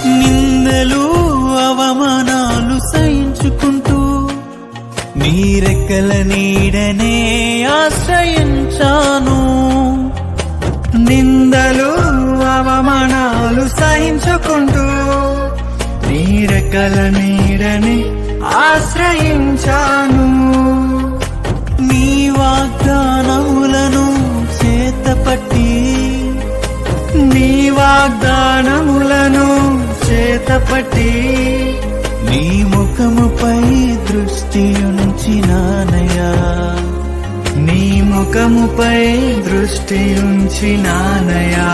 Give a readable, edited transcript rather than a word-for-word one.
నిందలు అవమానాలు సహించుకుంటూ నీ రెక్కల నీడనే ఆశ్రయించాను. నిందలు అవమానాలు సహించుకుంటూ నీ రెక్కల నీడని ఆశ్రయించాను. నీ వాగ్దానములను చేతపట్టి నీ వాగ్దానములను చేతపట్టి నీ ముఖముపై దృష్టి ఉంచినానయ్యా. నీ ముఖముపై దృష్టి ఉంచినానయా.